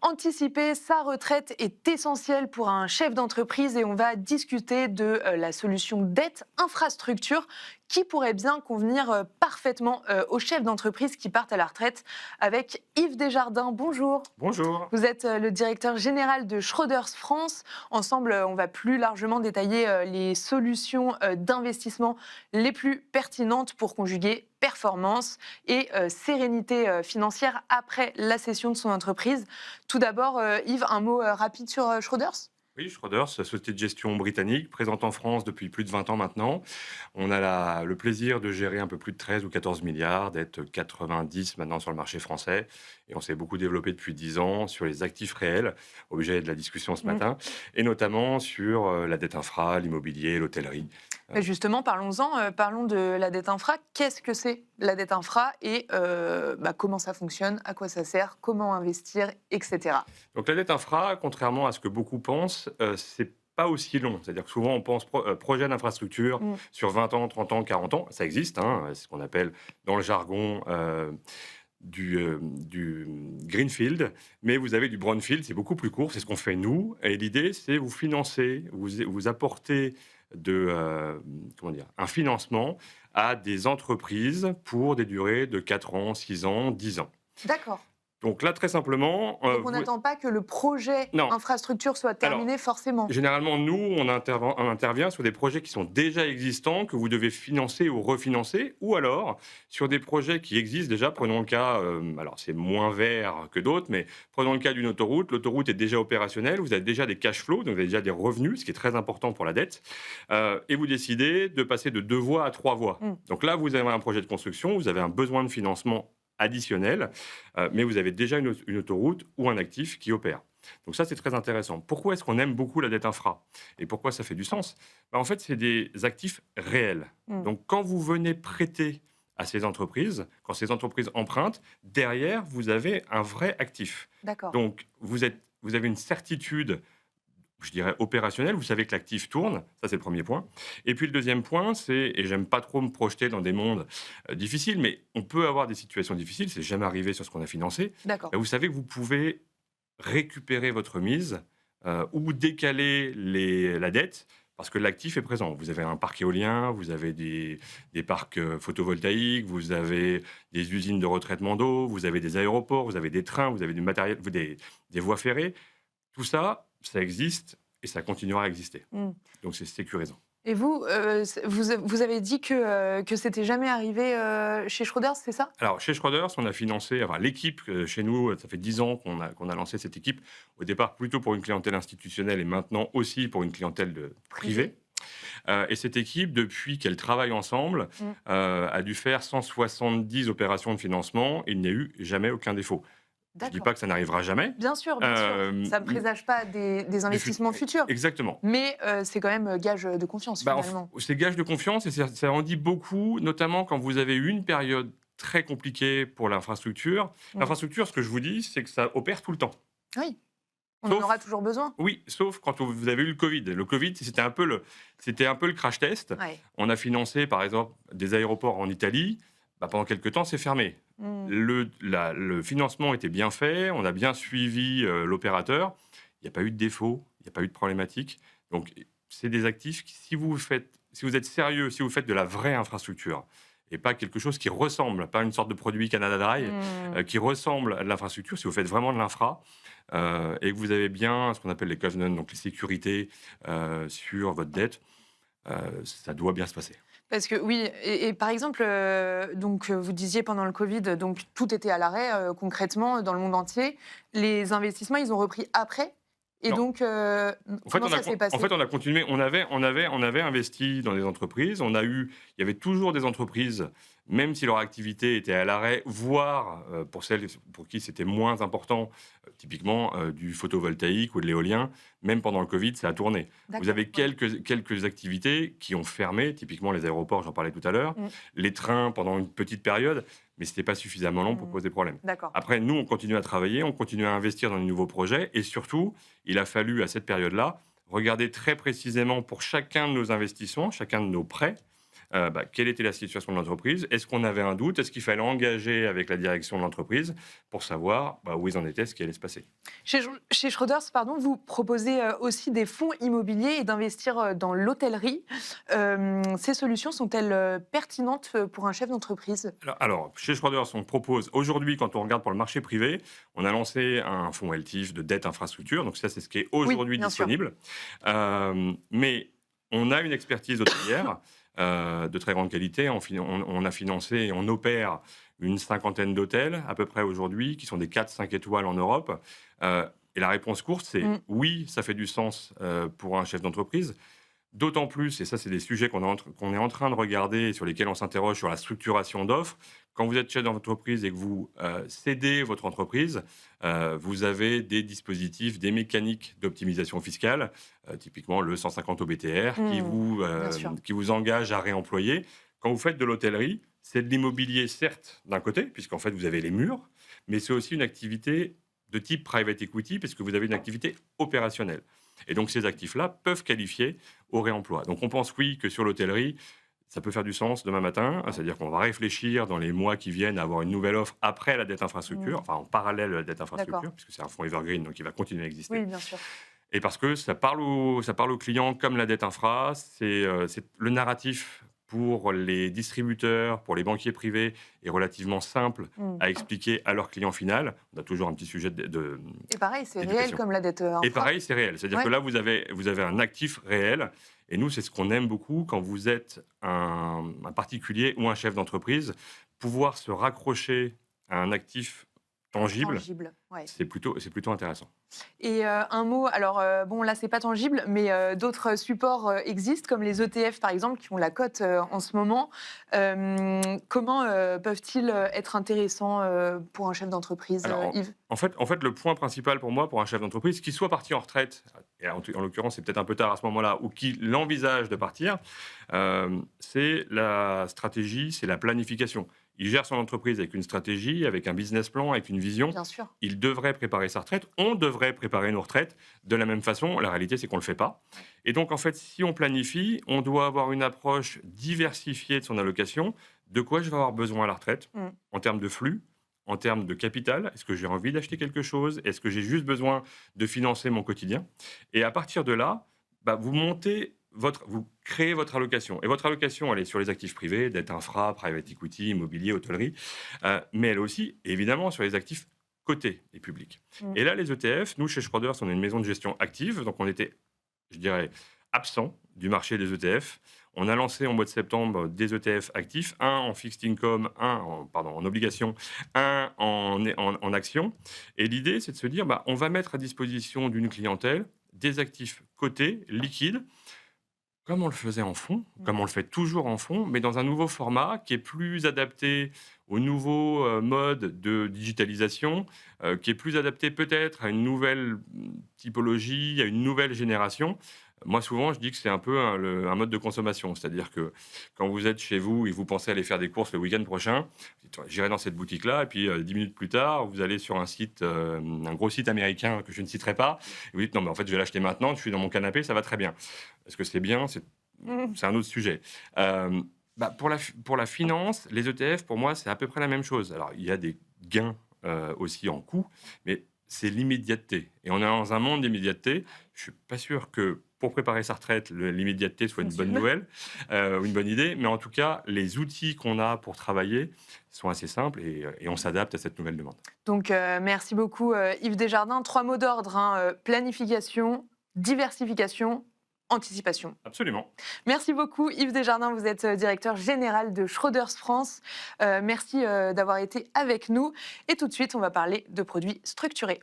Anticiper sa retraite est essentiel pour un chef d'entreprise et on va discuter de la solution dette infrastructure qui pourrait bien convenir parfaitement aux chefs d'entreprise qui partent à la retraite avec Yves Desjardins. Bonjour. Bonjour. Vous êtes le directeur général de Schroders France. Ensemble, on va plus largement détailler les solutions d'investissement les plus pertinentes pour conjuguer performance et sérénité financière après la cession de son entreprise. Tout d'abord, Yves, un mot rapide sur Schroders. Oui, Schroders, société de gestion britannique, présente en France depuis plus de 20 ans maintenant. On a le plaisir de gérer un peu plus de 13 ou 14 milliards, d'être 90 maintenant sur le marché français. Et on s'est beaucoup développé depuis 10 ans sur les actifs réels, objet de la discussion ce matin, et notamment sur la dette infra, l'immobilier, l'hôtellerie. Justement, parlons-en, parlons de la dette infra. Qu'est-ce que c'est la dette infra et comment ça fonctionne, à quoi ça sert, comment investir, etc. Donc la dette infra, contrairement à ce que beaucoup pensent, c'est pas aussi long. C'est-à-dire que souvent on pense projet d'infrastructure sur 20 ans, 30 ans, 40 ans. Ça existe, hein, c'est ce qu'on appelle dans le jargon du greenfield, mais vous avez du brownfield, c'est beaucoup plus court, c'est ce qu'on fait nous. Et l'idée, c'est vous financer, vous apporter comment dire, un financement à des entreprises pour des durées de 4 ans, 6 ans, 10 ans. D'accord. Donc là, très simplement... Donc on n'attend pas que le projet Non. infrastructure soit terminé forcément. Généralement, nous, on intervient sur des projets qui sont déjà existants, que vous devez financer ou refinancer, ou alors sur des projets qui existent déjà. Prenons le cas, alors c'est moins vert que d'autres, mais prenons le cas d'une autoroute. L'autoroute est déjà opérationnelle, vous avez déjà des cash flows, donc vous avez déjà des revenus, ce qui est très important pour la dette, et vous décidez de passer de 2 voies à 3 voies. Donc là, vous avez un projet de construction, vous avez un besoin de financement additionnel, mais vous avez déjà une autoroute ou un actif qui opère. Donc ça, c'est très intéressant. Pourquoi est-ce qu'on aime beaucoup la dette infra? Et pourquoi ça fait du sens? En fait, c'est des actifs réels. Donc quand vous venez prêter à ces entreprises, quand ces entreprises empruntent, derrière, vous avez un vrai actif. D'accord. Donc vous avez une certitude, je dirais, opérationnelle. Vous savez que l'actif tourne. Ça, c'est le premier point. Et puis le deuxième point, c'est, et j'aime pas trop me projeter dans des mondes difficiles, mais on peut avoir des situations difficiles. C'est jamais arrivé sur ce qu'on a financé. D'accord. Vous savez que vous pouvez récupérer votre mise ou décaler la dette parce que l'actif est présent. Vous avez un parc éolien, vous avez des parcs photovoltaïques, vous avez des usines de retraitement d'eau, vous avez des aéroports, vous avez des trains, vous avez du matériel, des voies ferrées. Tout ça, ça existe et ça continuera à exister. Donc c'est sécurisant. Et vous, vous avez dit que c'était jamais arrivé chez Schroders, c'est ça? Alors, chez Schroders, on a financé, enfin, l'équipe chez nous, ça fait 10 ans qu'on a lancé cette équipe, au départ plutôt pour une clientèle institutionnelle et maintenant aussi pour une clientèle privée. Et cette équipe, depuis qu'elle travaille ensemble, a dû faire 170 opérations de financement et il n'y a eu jamais aucun défaut. Je ne dis pas que ça n'arrivera jamais. Bien sûr, bien sûr. Ça ne présage pas des investissements futurs. Exactement. Mais c'est quand même gage de confiance, finalement. C'est gage de confiance et ça en dit beaucoup, notamment quand vous avez eu une période très compliquée pour l'infrastructure. L'infrastructure, ce que je vous dis, c'est que ça opère tout le temps. Oui, on en aura toujours besoin. Oui, sauf quand vous avez eu le Covid. Le Covid, c'était un peu le crash test. Ouais. On a financé, par exemple, des aéroports en Italie. Pendant quelques temps, c'est fermé. Le financement était bien fait, on a bien suivi l'opérateur. Il n'y a pas eu de défaut, il n'y a pas eu de problématique. Donc, c'est des actifs qui, si vous êtes sérieux, si vous faites de la vraie infrastructure, et pas quelque chose qui ressemble, pas une sorte de produit Canada Dry, qui ressemble à de l'infrastructure, si vous faites vraiment de l'infra, et que vous avez bien ce qu'on appelle les covenants, donc les sécurités sur votre dette, ça doit bien se passer. Parce que oui, et par exemple, donc vous disiez pendant le Covid, donc tout était à l'arrêt concrètement dans le monde entier. Les investissements, ils ont repris après. Et Non. donc, comment ça s'est passé? En fait, on a continué. On avait investi dans des entreprises. Il y avait toujours des entreprises, même si leur activité était à l'arrêt, voire pour celles pour qui c'était moins important, typiquement du photovoltaïque ou de l'éolien. Même pendant le Covid, ça a tourné. Vous avez quelques activités qui ont fermé, typiquement les aéroports, j'en parlais tout à l'heure, les trains pendant une petite période, mais ce n'était pas suffisamment long pour poser problème. Après, nous, on continue à travailler, on continue à investir dans de nouveaux projets, et surtout, il a fallu, à cette période-là, regarder très précisément pour chacun de nos investissements, chacun de nos prêts, quelle était la situation de l'entreprise, est-ce qu'on avait un doute, est-ce qu'il fallait engager avec la direction de l'entreprise pour savoir où ils en étaient, ce qui allait se passer. Chez Schroders, pardon, vous proposez aussi des fonds immobiliers et d'investir dans l'hôtellerie. Ces solutions sont-elles pertinentes pour un chef d'entreprise? Alors, chez Schroders, on propose aujourd'hui, quand on regarde pour le marché privé, on a lancé un fonds LTIF de dette infrastructure. Donc ça, c'est ce qui est Oui, aujourd'hui bien sûr. disponible. Mais on a une expertise hôtelière de très grande qualité. On a financé et on opère une cinquantaine d'hôtels à peu près aujourd'hui, qui sont des 4-5 étoiles en Europe. Et la réponse courte, c'est Mm. oui, ça fait du sens pour un chef d'entreprise. D'autant plus, et ça, c'est des sujets qu'on est en train de regarder et sur lesquels on s'interroge sur la structuration d'offres. Quand vous êtes chef d'entreprise et que vous cédez votre entreprise, vous avez des dispositifs, des mécaniques d'optimisation fiscale, typiquement le 150 OBTR, Bien sûr. qui vous engage à réemployer. Quand vous faites de l'hôtellerie, c'est de l'immobilier, certes, d'un côté, puisqu'en fait, vous avez les murs, mais c'est aussi une activité de type private equity, puisque vous avez une activité opérationnelle. Et donc, ces actifs-là peuvent qualifier au réemploi. Donc, on pense, oui, que sur l'hôtellerie, ça peut faire du sens demain matin. C'est-à-dire qu'on va réfléchir dans les mois qui viennent à avoir une nouvelle offre après la dette infrastructure, Mm. enfin en parallèle de la dette D'accord. infrastructure, puisque c'est un fonds evergreen, donc il va continuer à exister. Oui, bien sûr. Et parce que ça parle aux clients comme la dette infra, c'est le narratif pour les distributeurs, pour les banquiers privés, est relativement simple Mm. à expliquer à leur client final. On a toujours un petit sujet Et pareil, c'est réel d'éducation. comme la dette Et infra. pareil, c'est réel. C'est-à-dire Ouais. que là, vous avez un actif réel. Et nous, c'est ce qu'on aime beaucoup quand vous êtes un particulier ou un chef d'entreprise. Pouvoir se raccrocher à un actif tangible, Tangible. Ouais. c'est plutôt intéressant. Et un mot, alors bon là c'est pas tangible, mais d'autres supports existent comme les ETF par exemple qui ont la cote en ce moment. Comment peuvent-ils être intéressants pour un chef d'entreprise, Alors, Yves? en fait, le point principal pour moi, pour un chef d'entreprise, qu'il soit parti en retraite, et en l'occurrence, c'est peut-être un peu tard à ce moment-là, ou qu'il envisage de partir, c'est la stratégie, c'est la planification. Il gère son entreprise avec une stratégie, avec un business plan, avec une vision. Bien sûr. Il devrait préparer sa retraite. On devrait préparer nos retraites de la même façon. La réalité, c'est qu'on ne le fait pas. Et donc, en fait, si on planifie, on doit avoir une approche diversifiée de son allocation. De quoi je vais avoir besoin à la retraite Mm. en termes de flux, en termes de capital. Est-ce que j'ai envie d'acheter quelque chose? Est-ce que j'ai juste besoin de financer mon quotidien? Et à partir de là, vous créez votre allocation. Et votre allocation, elle est sur les actifs privés, dette infra, private equity, immobilier, hôtellerie, mais elle est aussi, évidemment, sur les actifs cotés et publics. Mm. Et là, les ETF, nous, chez Schroders, on est une maison de gestion active, donc on était, je dirais, absent du marché des ETF. On a lancé en mois de septembre des ETF actifs, un en fixed income, en obligation, un en action. Et l'idée, c'est de se dire, on va mettre à disposition d'une clientèle des actifs cotés, liquides, comme on le faisait en fonds, comme on le fait toujours en fonds, mais dans un nouveau format qui est plus adapté au nouveau mode de digitalisation, qui est plus adapté peut-être à une nouvelle typologie, à une nouvelle génération. Moi, souvent, je dis que c'est un peu un mode de consommation. C'est-à-dire que quand vous êtes chez vous et vous pensez aller faire des courses le week-end prochain, vous dites, j'irai dans cette boutique-là, et puis 10 minutes plus tard, vous allez sur un site, un gros site américain que je ne citerai pas, et vous dites, non, mais en fait, je vais l'acheter maintenant, je suis dans mon canapé, ça va très bien. Est-ce que c'est bien? Mm. C'est un autre sujet. Pour la finance, les ETF, pour moi, c'est à peu près la même chose. Alors, il y a des gains aussi en coût, mais c'est l'immédiateté. Et on est dans un monde d'immédiateté. Je suis pas sûr que pour préparer sa retraite, l'immédiateté soit une bonne nouvelle ou une bonne idée, mais en tout cas, les outils qu'on a pour travailler sont assez simples et on s'adapte à cette nouvelle demande. Donc merci beaucoup Yves Desjardins. 3 mots d'ordre, hein, planification, diversification, anticipation. Absolument. Merci beaucoup Yves Desjardins, vous êtes directeur général de Schroders France. Merci d'avoir été avec nous. Et tout de suite, on va parler de produits structurés.